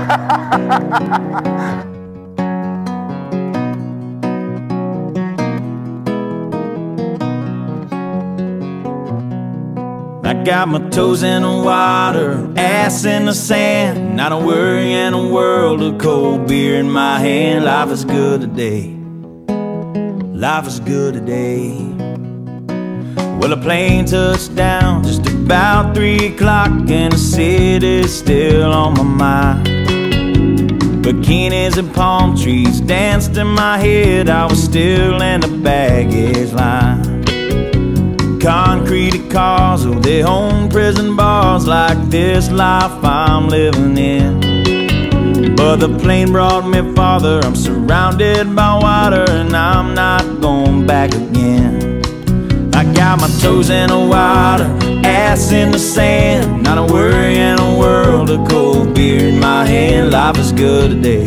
I got my toes in the water, ass in the sand, not a worry in a world of cold beer in my hand. Life is good today, life is good today. Well, a plane touched down just about 3 o'clock, and the city's still on my mind. Bikinis and palm trees danced in my head, I was still in the baggage line. Concrete cars, oh, they own prison bars, like this life I'm living in. But the plane brought me farther, I'm surrounded by water, and I'm not going back again. I got my toes in the water, ass in the sand, not a worry in a world of cold beer in my hand. Life is good today,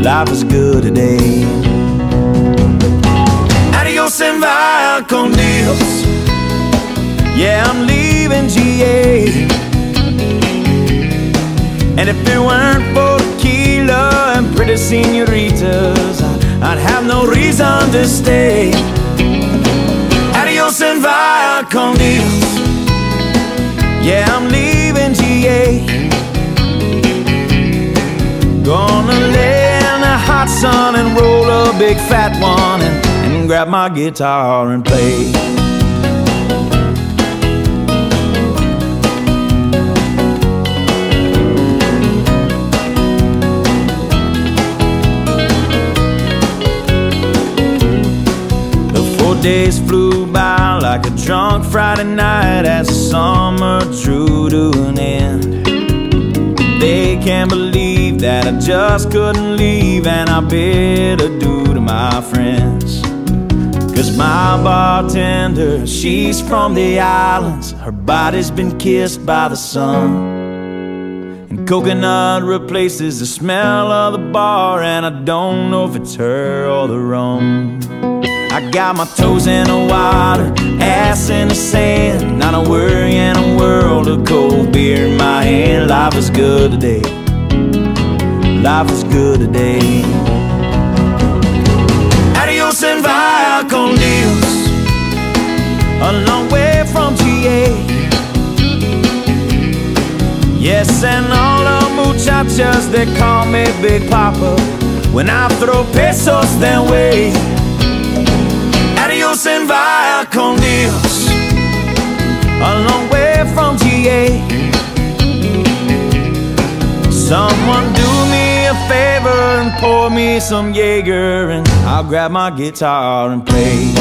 life is good today. Adios and vaya con Dios, yeah, I'm leaving GA. And if it weren't for tequila and pretty senoritas, I'd have no reason to stay. Adios and vaya con Dios, yeah, I'm leaving GA. Gonna lay in the hot sun and roll a big fat one, and grab my guitar and play. The 4 days flew by like a drunk Friday night as the summer drew to an end. They can't believe that I just couldn't leave, and I bid adieu to my friends. Cause my bartender, she's from the islands, her body's been kissed by the sun, and coconut replaces the smell of the bar, and I don't know if it's her or the rum. I got my toes in the water, ass in the sand, not a worry in a world of cold beer in my hand. Life is good today, life is good today. Adios and vaya con Dios, a long way from GA. Yes, and all the muchachas, they call me Big Papa when I throw pesos their way. Adios and vaya con Dios, a long way from GA. Someone do me a favor and pour me some Jaeger, and I'll grab my guitar and play.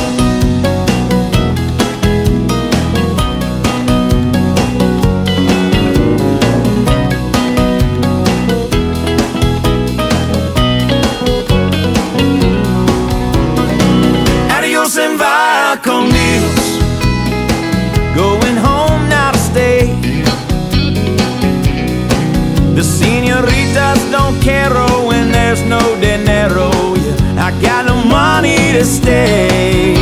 Adios and vaya con Dios, going home now to stay. The senoritas don't care when there's no dinero, yeah, I got no money to stay.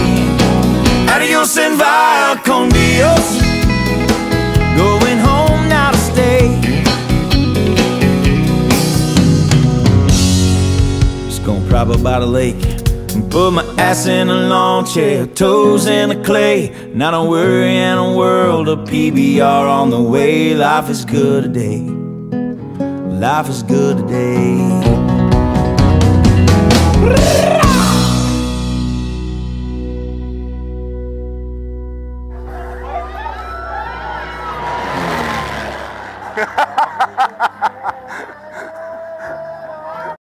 Adios and vaya con Dios, going home now to stay. Just gonna prop up by the lake and put my ass in a lawn chair, toes in the clay, not a worry in a world of PBR on the way. Life is good today, life is good today.